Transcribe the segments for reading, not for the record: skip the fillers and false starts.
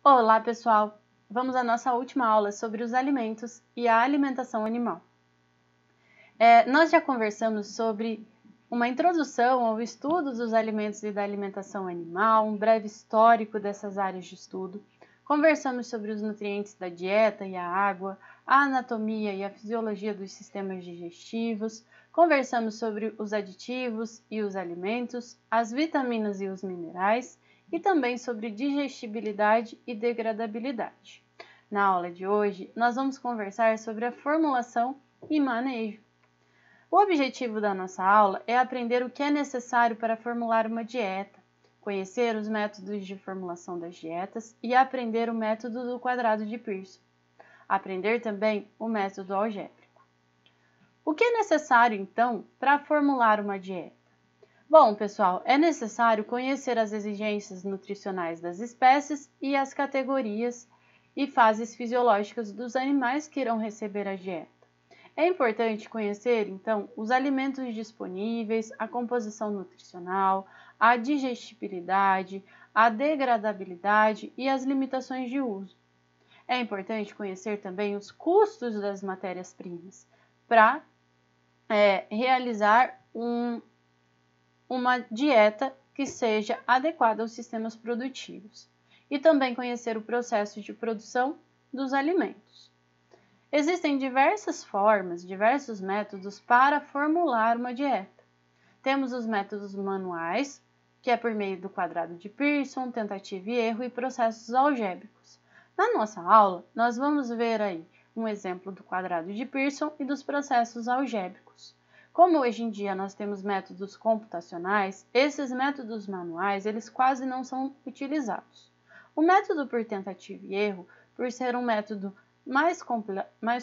Olá, pessoal! Vamos à nossa última aula sobre os alimentos e a alimentação animal. Nós já conversamos sobre uma introdução ao estudo dos alimentos e da alimentação animal, um breve histórico dessas áreas de estudo. Conversamos sobre os nutrientes da dieta e a água, a anatomia e a fisiologia dos sistemas digestivos. Conversamos sobre os aditivos e os alimentos, as vitaminas e os minerais, e também sobre digestibilidade e degradabilidade. Na aula de hoje, nós vamos conversar sobre a formulação e manejo. O objetivo da nossa aula é aprender o que é necessário para formular uma dieta, conhecer os métodos de formulação das dietas e aprender o método do quadrado de Pearson. Aprender também o método algébrico. O que é necessário, então, para formular uma dieta? Bom, pessoal, é necessário conhecer as exigências nutricionais das espécies e as categorias e fases fisiológicas dos animais que irão receber a dieta. É importante conhecer, então, os alimentos disponíveis, a composição nutricional, a digestibilidade, a degradabilidade e as limitações de uso. É importante conhecer também os custos das matérias-primas para realizar uma dieta que seja adequada aos sistemas produtivos e também conhecer o processo de produção dos alimentos. Existem diversas formas, diversos métodos para formular uma dieta. Temos os métodos manuais, que é por meio do quadrado de Pearson, tentativa e erro e processos algébricos. Na nossa aula, nós vamos ver aí um exemplo do quadrado de Pearson e dos processos algébricos. Como hoje em dia nós temos métodos computacionais, esses métodos manuais eles quase não são utilizados. O método por tentativa e erro, por ser um método mais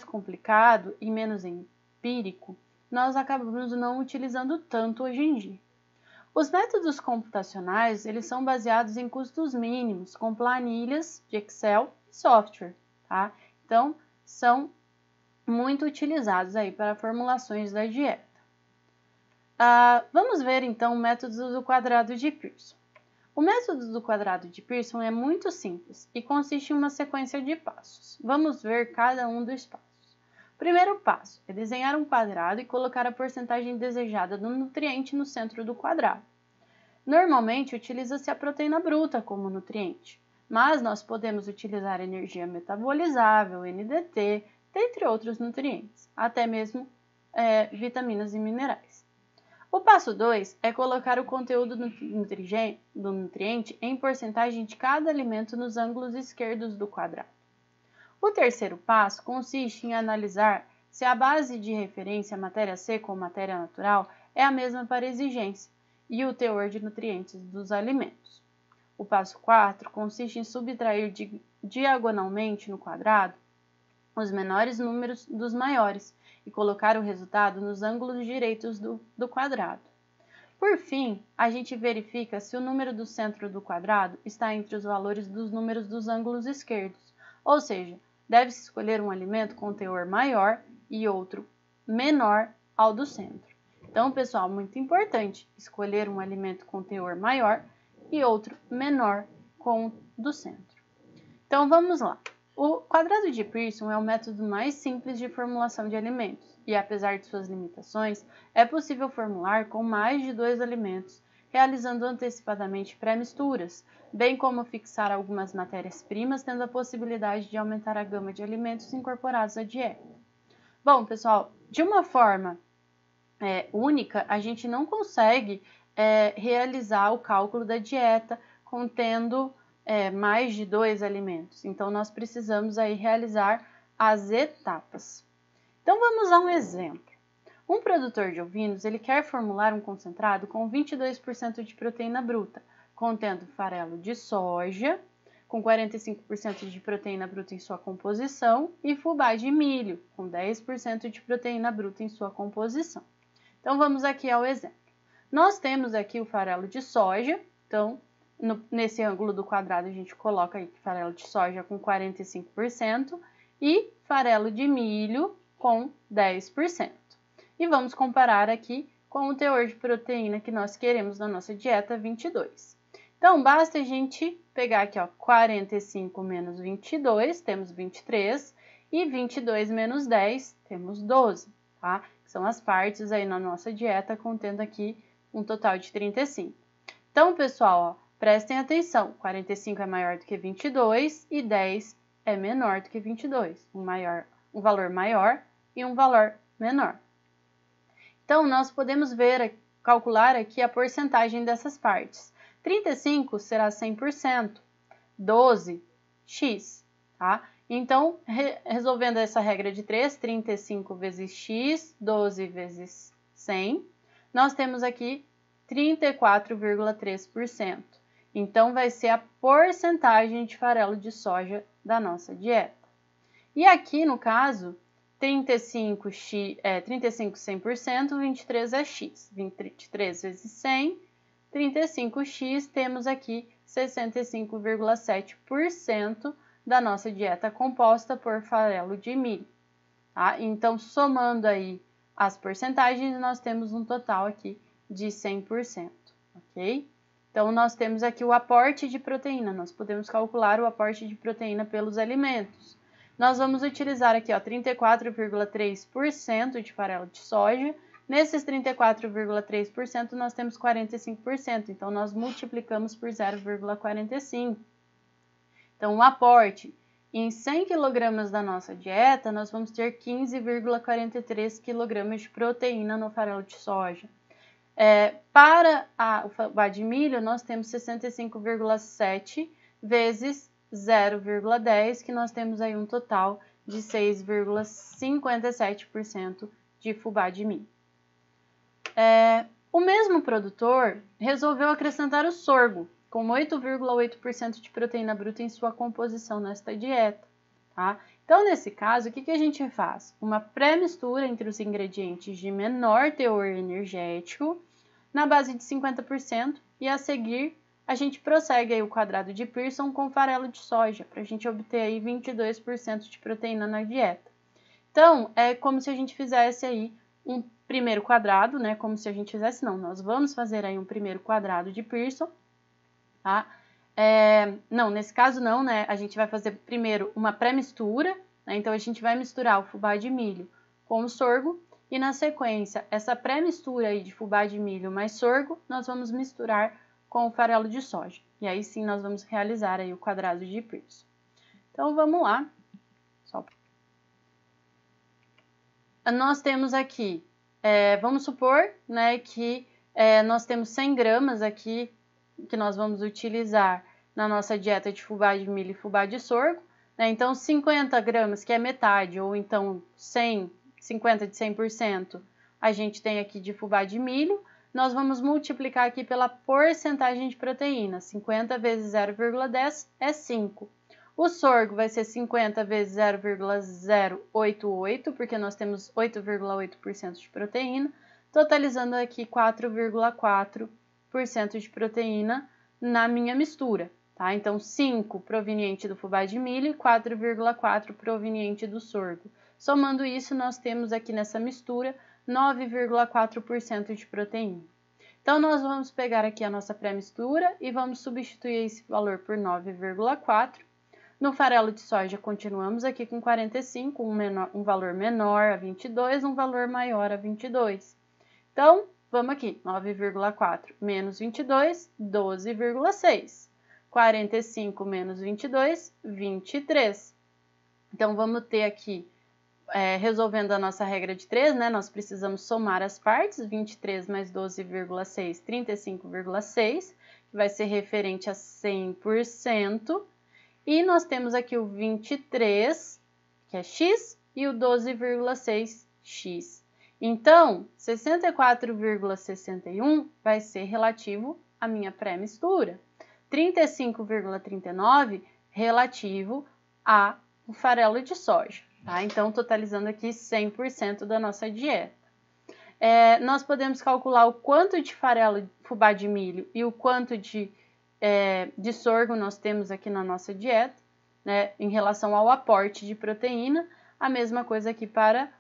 complicado e menos empírico, nós acabamos não utilizando tanto hoje em dia. Os métodos computacionais eles são baseados em custos mínimos, com planilhas de Excel e software, tá? Então, são muito utilizados aí para formulações da dieta. Vamos ver então o método do quadrado de Pearson. O método do quadrado de Pearson é muito simples e consiste em uma sequência de passos. Vamos ver cada um dos passos. O primeiro passo é desenhar um quadrado e colocar a porcentagem desejada do nutriente no centro do quadrado. Normalmente utiliza-se a proteína bruta como nutriente, mas nós podemos utilizar energia metabolizável, NDT, dentre outros nutrientes, até mesmo vitaminas e minerais. O passo 2 é colocar o conteúdo do nutriente em porcentagem de cada alimento nos ângulos esquerdos do quadrado. O terceiro passo consiste em analisar se a base de referência, matéria seca ou matéria natural, é a mesma para exigência e o teor de nutrientes dos alimentos. O passo 4 consiste em subtrair diagonalmente no quadrado os menores números dos maiores e colocar o resultado nos ângulos direitos do quadrado. Por fim, a gente verifica se o número do centro do quadrado está entre os valores dos números dos ângulos esquerdos, ou seja, deve-se escolher um alimento com teor maior e outro menor ao do centro. Então, pessoal, muito importante escolher um alimento com teor maior e outro menor com o do centro. Então, vamos lá. O quadrado de Pearson é o método mais simples de formulação de alimentos e, apesar de suas limitações, é possível formular com mais de 2 alimentos, realizando antecipadamente pré-misturas, bem como fixar algumas matérias-primas, tendo a possibilidade de aumentar a gama de alimentos incorporados à dieta. Bom, pessoal, de uma forma única, a gente não consegue realizar o cálculo da dieta contendo mais de 2 alimentos. Então, nós precisamos aí realizar as etapas. Então, vamos a um exemplo. Um produtor de ovinos, ele quer formular um concentrado com 22% de proteína bruta, contendo farelo de soja, com 45% de proteína bruta em sua composição, e fubá de milho, com 10% de proteína bruta em sua composição. Então, vamos aqui ao exemplo. Nós temos aqui o farelo de soja, então, nesse ângulo do quadrado, a gente coloca aí farelo de soja com 45% e farelo de milho com 10%. E vamos comparar aqui com o teor de proteína que nós queremos na nossa dieta, 22. Então, basta a gente pegar aqui, ó, 45 menos 22, temos 23, e 22 menos 10, temos 12, tá? Que são as partes aí na nossa dieta, contendo aqui um total de 35. Então, pessoal, ó, prestem atenção, 45 é maior do que 22 e 10 é menor do que 22, um valor maior e um valor menor. Então, nós podemos calcular aqui a porcentagem dessas partes. 35 será 100%, 12, x, tá? Então, resolvendo essa regra de 3, 35 vezes x, 12 vezes 100, nós temos aqui 34,3%. Então, vai ser a porcentagem de farelo de soja da nossa dieta. E aqui, no caso, 35 100%, 23 é x. 23 vezes 100, 35x, temos aqui 65,7% da nossa dieta composta por farelo de milho. Tá? Então, somando aí as porcentagens, nós temos um total aqui de 100%, ok? Então, nós temos aqui o aporte de proteína, nós podemos calcular o aporte de proteína pelos alimentos. Nós vamos utilizar aqui, ó, 34,3% de farelo de soja. Nesses 34,3%, nós temos 45%, então nós multiplicamos por 0,45. Então, o aporte em 100 kg da nossa dieta, nós vamos ter 15,43 kg de proteína no farelo de soja. Para o fubá de milho, nós temos 65,7 vezes 0,10, que nós temos aí um total de 6,57% de fubá de milho. O mesmo produtor resolveu acrescentar o sorgo, com 8,8% de proteína bruta em sua composição nesta dieta. Tá? Então, nesse caso, o que a gente faz? Uma pré-mistura entre os ingredientes de menor teor energético, na base de 50%, e a seguir a gente prossegue aí o quadrado de Pearson com farelo de soja, para a gente obter aí 22% de proteína na dieta. Então, é como se a gente fizesse aí um primeiro quadrado, né? Como se a gente fizesse, não, nós vamos fazer aí um primeiro quadrado de Pearson, tá? Não, nesse caso não, né? A gente vai fazer primeiro uma pré-mistura, né? Então, a gente vai misturar o fubá de milho com o sorgo, e na sequência, essa pré-mistura aí de fubá de milho mais sorgo, nós vamos misturar com o farelo de soja. E aí sim, nós vamos realizar aí o quadrado de Pearson. Então, vamos lá. Nós temos aqui, vamos supor, né, que nós temos 100 gramas aqui que nós vamos utilizar na nossa dieta de fubá de milho e fubá de sorgo, né? Então, 50 gramas, que é metade, ou então 50 de 100%, a gente tem aqui de fubá de milho. Nós vamos multiplicar aqui pela porcentagem de proteína. 50 vezes 0,10 é 5. O sorgo vai ser 50 vezes 0,088, porque nós temos 8,8% de proteína, totalizando aqui 4,4% de proteína na minha mistura. Tá? Então, 5 proveniente do fubá de milho e 4,4 proveniente do sorgo. Somando isso, nós temos aqui nessa mistura 9,4% de proteína. Então, nós vamos pegar aqui a nossa pré-mistura e vamos substituir esse valor por 9,4. No farelo de soja, continuamos aqui com 45, um valor menor a 22, um valor maior a 22. Então, vamos aqui, 9,4 menos 22, 12,6. 45 menos 22, 23. Então, vamos ter aqui, resolvendo a nossa regra de 3, né? Nós precisamos somar as partes, 23 mais 12,6, 35,6, que vai ser referente a 100%. E nós temos aqui o 23, que é x, e o 12,6, x. Então, 64,61 vai ser relativo à minha pré-mistura. 35,39 relativo ao farelo de soja. Tá? Então, totalizando aqui 100% da nossa dieta. Nós podemos calcular o quanto de farelo fubá de milho e o quanto de sorgo nós temos aqui na nossa dieta, né, em relação ao aporte de proteína, a mesma coisa aqui para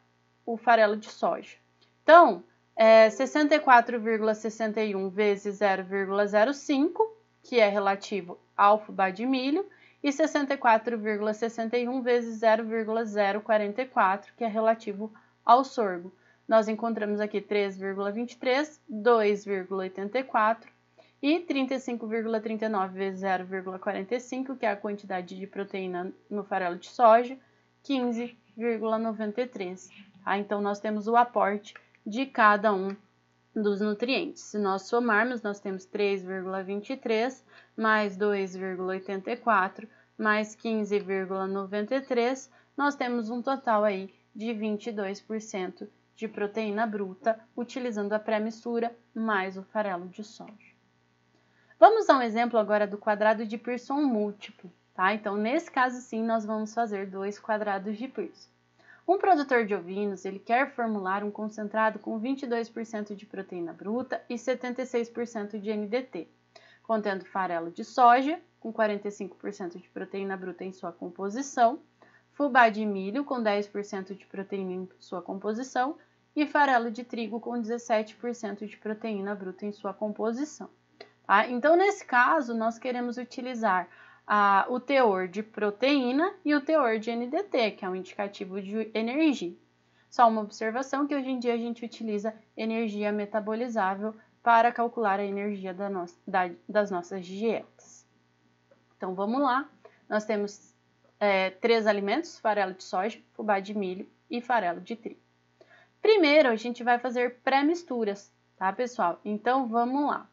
o farelo de soja. Então, 64,61 vezes 0,05, que é relativo ao fubá de milho, e 64,61 vezes 0,044, que é relativo ao sorgo. Nós encontramos aqui 3,23, 2,84 e 35,39 vezes 0,45, que é a quantidade de proteína no farelo de soja, 15,93. Tá? Então, nós temos o aporte de cada um dos nutrientes. Se nós somarmos, nós temos 3,23 mais 2,84 mais 15,93, nós temos um total aí de 22% de proteína bruta, utilizando a pré-mistura mais o farelo de soja. Vamos a um exemplo agora do quadrado de Pearson múltiplo, tá? Então, nesse caso, sim, nós vamos fazer 2 quadrados de Pearson. Um produtor de ovinos, ele quer formular um concentrado com 22% de proteína bruta e 76% de NDT, contendo farelo de soja, com 45% de proteína bruta em sua composição, fubá de milho, com 10% de proteína em sua composição, e farelo de trigo, com 17% de proteína bruta em sua composição. Tá? Então, nesse caso, nós queremos utilizar o teor de proteína e o teor de NDT, que é um indicativo de energia. Só uma observação que hoje em dia a gente utiliza energia metabolizável para calcular a energia das nossas dietas. Então, vamos lá. Nós temos 3 alimentos, farelo de soja, fubá de milho e farelo de trigo. Primeiro, a gente vai fazer pré-misturas, tá, pessoal? Então, vamos lá.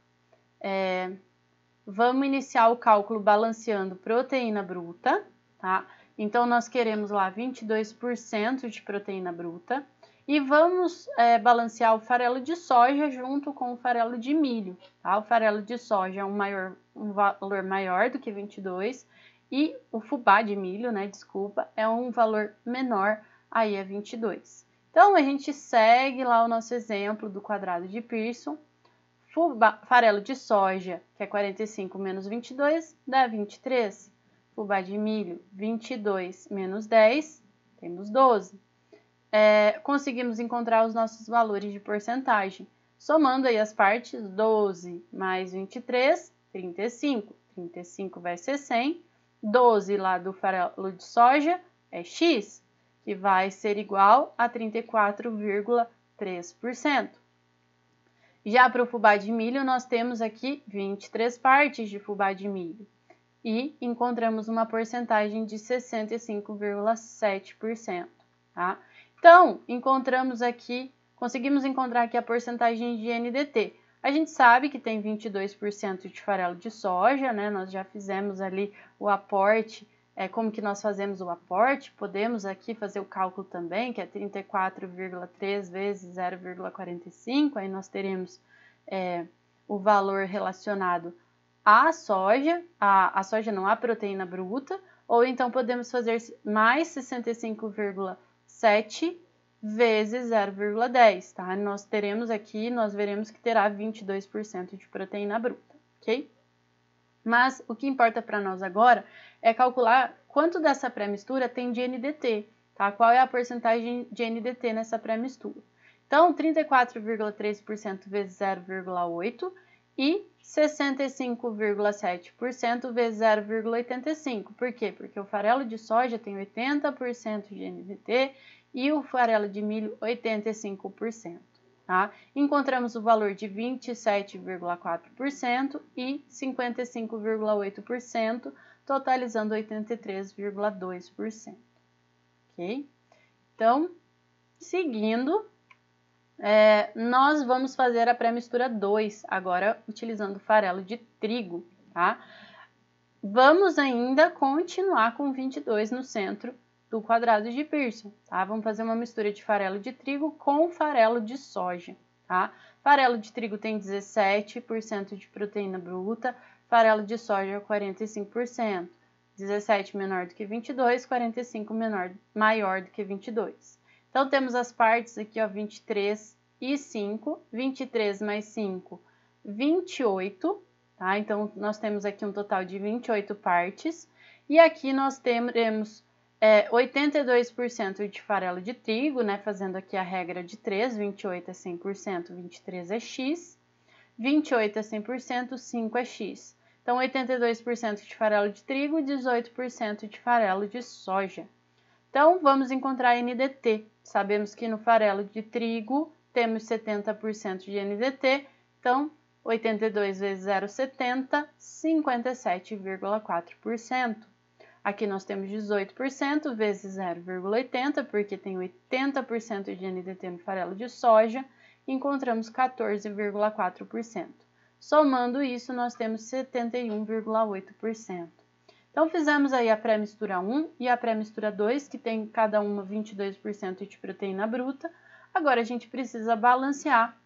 Vamos iniciar o cálculo balanceando proteína bruta, tá? Então, nós queremos lá 22% de proteína bruta e vamos balancear o farelo de soja junto com o farelo de milho, tá? O farelo de soja é um valor maior do que 22 e o fubá de milho, né, desculpa, é um valor menor, aí é 22. Então, a gente segue lá o nosso exemplo do quadrado de Pearson. Farelo de soja, que é 45 menos 22, dá 23. Fubá de milho, 22 menos 10, temos 12. Conseguimos encontrar os nossos valores de porcentagem. Somando aí as partes, 12 mais 23, 35. 35 vai ser 100. 12 lá do farelo de soja é X, que vai ser igual a 34,3%. Já para o fubá de milho, nós temos aqui 23 partes de fubá de milho e encontramos uma porcentagem de 65,7%. Tá? Então, conseguimos encontrar aqui a porcentagem de NDT. A gente sabe que tem 22% de farelo de soja, né? Nós já fizemos ali o aporte. Como que nós fazemos o aporte? Podemos aqui fazer o cálculo também, que é 34,3 vezes 0,45, aí nós teremos o valor relacionado à soja, a proteína bruta, ou então podemos fazer mais 65,7 vezes 0,10, tá? Nós veremos que terá 22% de proteína bruta, ok? Mas o que importa para nós agora é calcular quanto dessa pré-mistura tem de NDT, tá? Qual é a porcentagem de NDT nessa pré-mistura. Então, 34,3% vezes 0,8 e 65,7% vezes 0,85. Por quê? Porque o farelo de soja tem 80% de NDT e o farelo de milho 85%. Tá? Encontramos o valor de 27,4% e 55,8%, totalizando 83,2%. Ok? Então, seguindo, nós vamos fazer a pré-mistura 2, agora utilizando farelo de trigo. Tá? Vamos ainda continuar com 22 no centro do quadrado de Pearson, tá? Vamos fazer uma mistura de farelo de trigo com farelo de soja, tá? Farelo de trigo tem 17% de proteína bruta, farelo de soja 45%. 17 menor do que 22, 45 maior do que 22. Então, temos as partes aqui, ó, 23 e 5, 23 mais 5, 28, tá? Então, nós temos aqui um total de 28 partes, e aqui nós teremos 82% de farelo de trigo, né, fazendo aqui a regra de 3, 28 é 100%, 23 é X, 28 é 100%, 5 é X. Então, 82% de farelo de trigo e 18% de farelo de soja. Então, vamos encontrar NDT. Sabemos que no farelo de trigo temos 70% de NDT, então 82 vezes 0,70, 57,4%. Aqui nós temos 18% vezes 0,80, porque tem 80% de NDT no farelo de soja, e encontramos 14,4%. Somando isso, nós temos 71,8%. Então, fizemos aí a pré-mistura 1 e a pré-mistura 2, que tem cada uma 22% de proteína bruta. Agora, a gente precisa balancear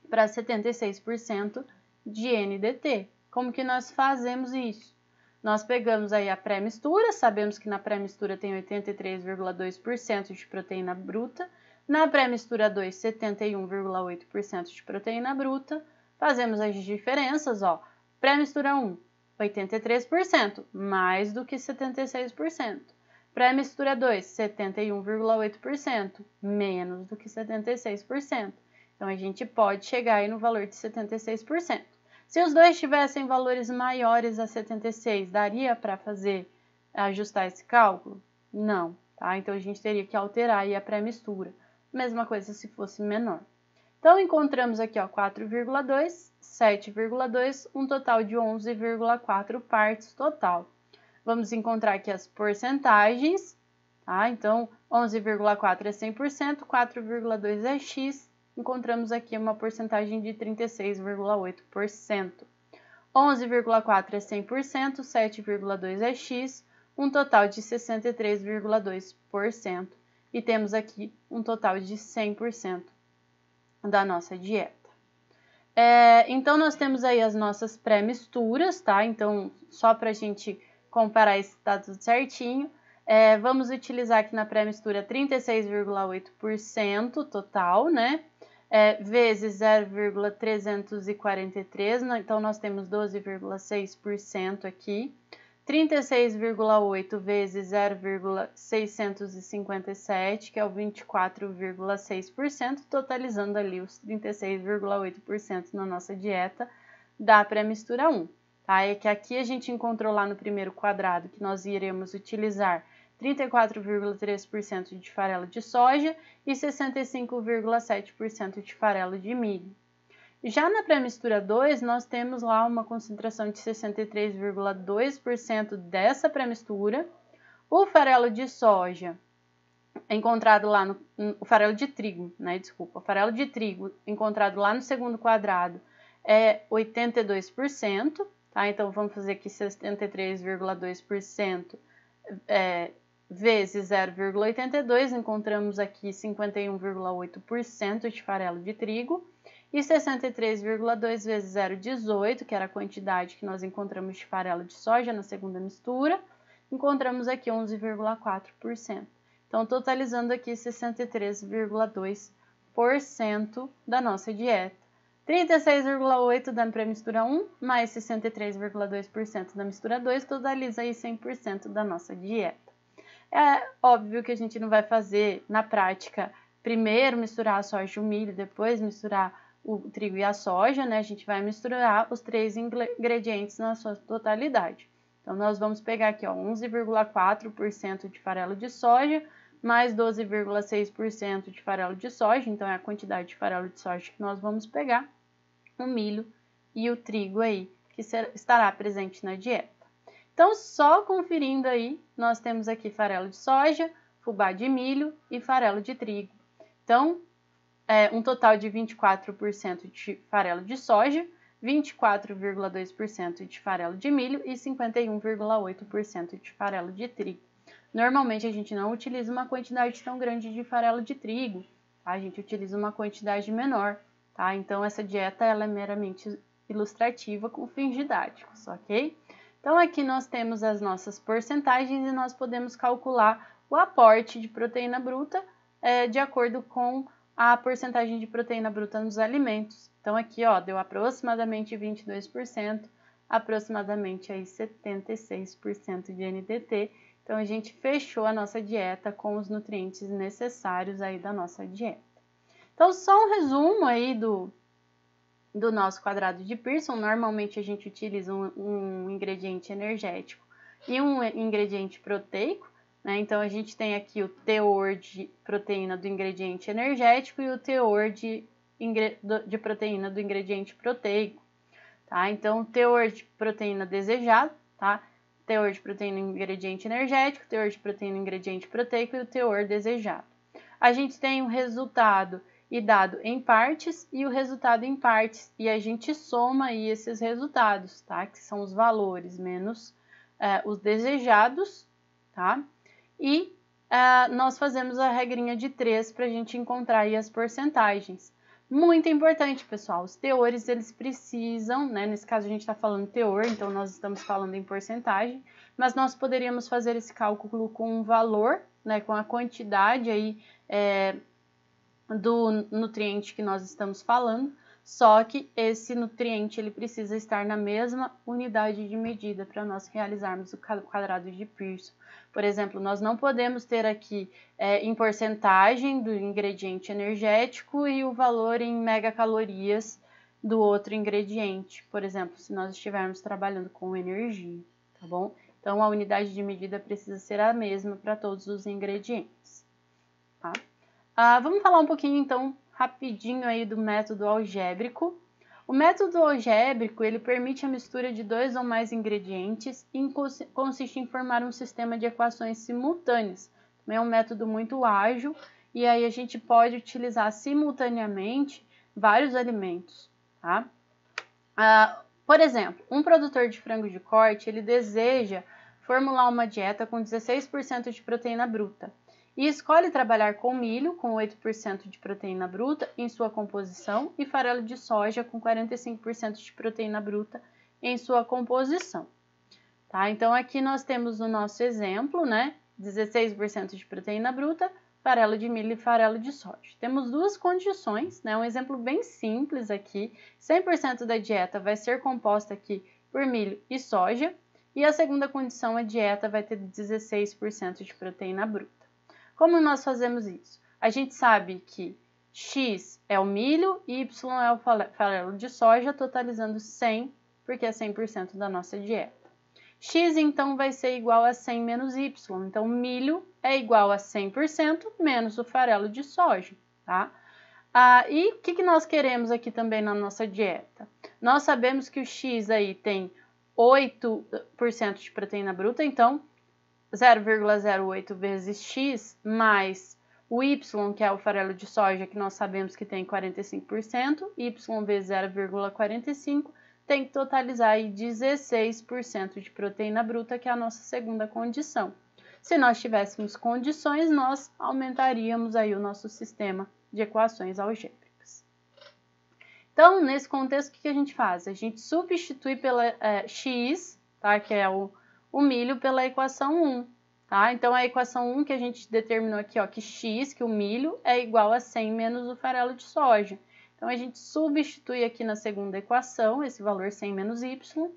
para 76% de NDT. Como que nós fazemos isso? Nós pegamos aí a pré-mistura, sabemos que na pré-mistura tem 83,2% de proteína bruta, na pré-mistura 2, 71,8% de proteína bruta. Fazemos as diferenças, ó. Pré-mistura 1, 83%, mais do que 76%. Pré-mistura 2, 71,8%, menos do que 76%. Então, a gente pode chegar aí no valor de 76%. Se os dois tivessem valores maiores a 76, daria para ajustar esse cálculo? Não, tá? Então, a gente teria que alterar aí a pré-mistura. Mesma coisa se fosse menor. Então, encontramos aqui, ó, 4,2, 7,2, um total de 11,4 partes total. Vamos encontrar aqui as porcentagens, tá? Então, 11,4 é 100%, 4,2 é X, encontramos aqui uma porcentagem de 36,8%. 11,4 é 100%, 7,2 é X, um total de 63,2%. E temos aqui um total de 100% da nossa dieta. Então, nós temos aí as nossas pré-misturas, tá? Então, só para a gente comparar se está tudo certinho, vamos utilizar aqui na pré-mistura 36,8% total, né? Vezes 0,343, então nós temos 12,6% aqui. 36,8 vezes 0,657, que é o 24,6%, totalizando ali os 36,8% na nossa dieta da pré-mistura 1. Tá? É que aqui a gente encontrou lá no primeiro quadrado que nós iremos utilizar 34,3% de farelo de soja e 65,7% de farelo de milho. Já na pré-mistura 2, nós temos lá uma concentração de 63,2% dessa pré-mistura. O farelo de soja, encontrado lá no... O farelo de trigo, né? Desculpa. O farelo de trigo, encontrado lá no segundo quadrado, é 82%. Tá? Então, vamos fazer aqui 73,2% vezes 0,82. Encontramos aqui 51,8% de farelo de trigo. E 63,2 vezes 0,18, que era a quantidade que nós encontramos de farelo de soja na segunda mistura, encontramos aqui 11,4%. Então, totalizando aqui 63,2% da nossa dieta. 36,8% da pré-mistura 1, mais 63,2% da mistura 2, totaliza aí 100% da nossa dieta. É óbvio que a gente não vai fazer, na prática, primeiro misturar a soja e o milho, depois misturar o trigo e a soja, né? A gente vai misturar os três ingredientes na sua totalidade. Então, nós vamos pegar aqui, ó, 11,4% de farelo de soja, mais 12,6% de farelo de soja, então é a quantidade de farelo de soja que nós vamos pegar, o milho e o trigo aí, que estará presente na dieta. Então, só conferindo aí, nós temos aqui farelo de soja, fubá de milho e farelo de trigo. Então, um total de 24% de farelo de soja, 24,2% de farelo de milho e 51,8% de farelo de trigo. Normalmente, a gente não utiliza uma quantidade tão grande de farelo de trigo, tá? A gente utiliza uma quantidade menor, tá? Então, essa dieta ela é meramente ilustrativa com fins didáticos, ok? Então, aqui nós temos as nossas porcentagens e nós podemos calcular o aporte de proteína bruta de acordo com a porcentagem de proteína bruta nos alimentos. Então, aqui, ó, deu aproximadamente 22%, aproximadamente aí 76% de NDT. Então, a gente fechou a nossa dieta com os nutrientes necessários aí da nossa dieta. Então, só um resumo aí do nosso quadrado de Pearson, normalmente a gente utiliza um ingrediente energético e um ingrediente proteico, né? Então, a gente tem aqui o teor de proteína do ingrediente energético e o teor de proteína do ingrediente proteico, tá? Então, o teor de proteína desejado, tá? Teor de proteína no ingrediente energético, teor de proteína no ingrediente proteico e o teor desejado. A gente tem o resultado e dado em partes e o resultado em partes, e a gente soma aí esses resultados, tá? Que são os valores menos os desejados, tá? E nós fazemos a regrinha de 3 para a gente encontrar aí as porcentagens. Muito importante, pessoal, os teores, eles precisam, né? Nesse caso a gente está falando teor, então nós estamos falando em porcentagem, mas nós poderíamos fazer esse cálculo com um valor, né? Com a quantidade aí do nutriente que nós estamos falando, só que esse nutriente ele precisa estar na mesma unidade de medida para nós realizarmos o quadrado de Pearson. Por exemplo, nós não podemos ter aqui em porcentagem do ingrediente energético e o valor em megacalorias do outro ingrediente, por exemplo, se nós estivermos trabalhando com energia, tá bom? Então, a unidade de medida precisa ser a mesma para todos os ingredientes, tá? Vamos falar um pouquinho, então, rapidinho aí do método algébrico. O método algébrico, ele permite a mistura de 2 ou mais ingredientes e consiste em formar um sistema de equações simultâneas. Também é um método muito ágil e aí a gente pode utilizar simultaneamente vários alimentos, tá? Por exemplo, um produtor de frango de corte, ele deseja formular uma dieta com 16% de proteína bruta e escolhe trabalhar com milho, com 8% de proteína bruta em sua composição, e farelo de soja, com 45% de proteína bruta em sua composição. Tá? Então, aqui nós temos o nosso exemplo, né? 16% de proteína bruta, farelo de milho e farelo de soja. Temos duas condições, né? Um exemplo bem simples aqui, 100% da dieta vai ser composta aqui por milho e soja, e a segunda condição, a dieta vai ter 16% de proteína bruta. Como nós fazemos isso? A gente sabe que X é o milho e Y é o farelo de soja, totalizando 100, porque é 100% da nossa dieta. X, então, vai ser igual a 100 menos Y. Então, milho é igual a 100% menos o farelo de soja, tá? E o que nós queremos aqui também na nossa dieta? Nós sabemos que o X aí tem 8% de proteína bruta, então 0,08 vezes X mais o Y, que é o farelo de soja, que nós sabemos que tem 45%, Y vezes 0,45 tem que totalizar aí 16% de proteína bruta, que é a nossa segunda condição. Se nós tivéssemos condições, nós aumentaríamos aí o nosso sistema de equações algébricas. Então, nesse contexto, o que a gente faz? A gente substitui pela X, tá? Que é o milho, pela equação 1, tá? Então, a equação 1 que a gente determinou aqui, ó, que X, que o milho, é igual a 100 menos o farelo de soja. Então, a gente substitui aqui na segunda equação esse valor 100 menos Y.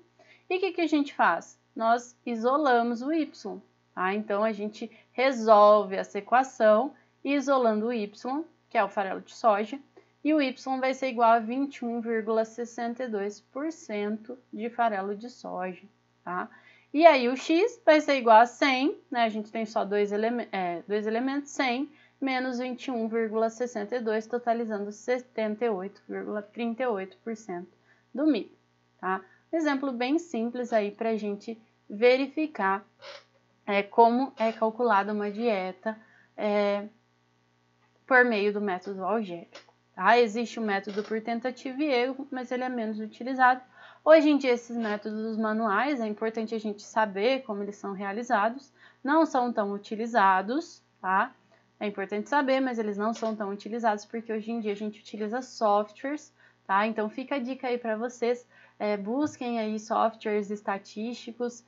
E o que a gente faz? Nós isolamos o Y, tá? Então, a gente resolve essa equação isolando o Y, que é o farelo de soja, e o Y vai ser igual a 21,62% de farelo de soja, tá? E aí o X vai ser igual a 100, né? A gente tem só dois elementos, 100 menos 21,62, totalizando 78,38% do milho, tá? Um exemplo bem simples aí para a gente verificar como é calculada uma dieta por meio do método algébrico. Tá? Existe o método por tentativa e erro, mas ele é menos utilizado. Hoje em dia, esses métodos manuais, é importante a gente saber como eles são realizados, não são tão utilizados, tá? É importante saber, mas eles não são tão utilizados porque hoje em dia a gente utiliza softwares, tá? Então, fica a dica aí para vocês, busquem aí softwares estatísticos,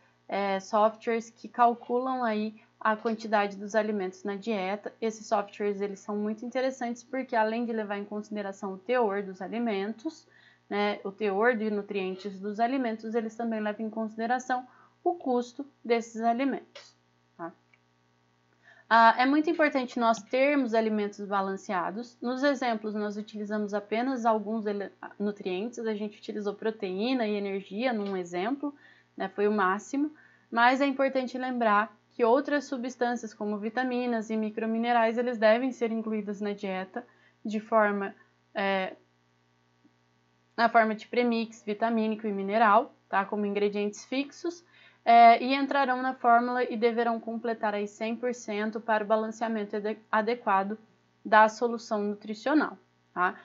softwares que calculam aí a quantidade dos alimentos na dieta. Esses softwares, eles são muito interessantes porque, além de levar em consideração o teor dos alimentos, né, o teor de nutrientes dos alimentos, eles também levam em consideração o custo desses alimentos. Tá? É muito importante nós termos alimentos balanceados. Nos exemplos, nós utilizamos apenas alguns nutrientes. A gente utilizou proteína e energia num exemplo, né, foi o máximo. Mas é importante lembrar que outras substâncias, como vitaminas e microminerais, eles devem ser incluídos na dieta na forma de premix, vitamínico e mineral, tá, como ingredientes fixos. E entrarão na fórmula e deverão completar aí 100% para o balanceamento adequado da solução nutricional. Tá?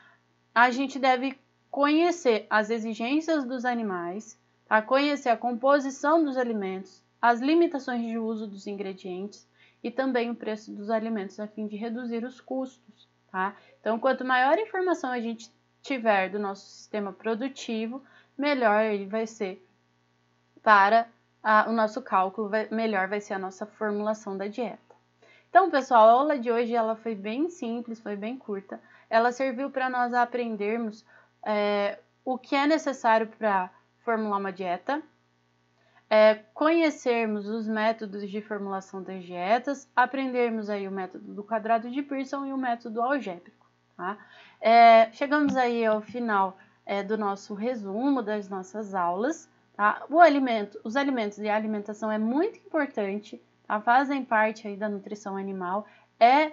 A gente deve conhecer as exigências dos animais, tá? Conhecer a composição dos alimentos, as limitações de uso dos ingredientes e também o preço dos alimentos a fim de reduzir os custos. Tá? Então, quanto maior informação a gente tiver do nosso sistema produtivo, melhor ele vai ser para o nosso cálculo, melhor vai ser a nossa formulação da dieta. Então, pessoal, a aula de hoje ela foi bem simples, foi bem curta. Ela serviu para nós aprendermos o que é necessário para formular uma dieta, conhecermos os métodos de formulação das dietas, aprendermos aí o método do quadrado de Pearson e o método algébrico. Tá? Chegamos aí ao final do nosso resumo das nossas aulas. Tá? Os alimentos e a alimentação é muito importante, tá? Fazem parte aí da nutrição animal, é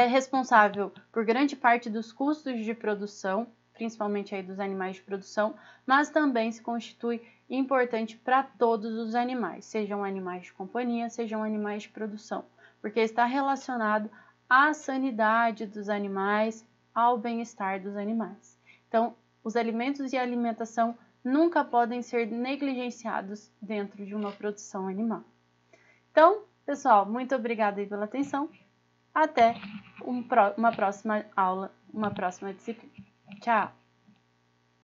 responsável por grande parte dos custos de produção, principalmente aí dos animais de produção, mas também se constitui importante para todos os animais, sejam animais de companhia, sejam animais de produção, porque está relacionado à sanidade dos animais, ao bem-estar dos animais. Então, os alimentos e a alimentação nunca podem ser negligenciados dentro de uma produção animal. Então, pessoal, muito obrigada aí pela atenção. Até uma próxima aula, uma próxima disciplina. Tchau!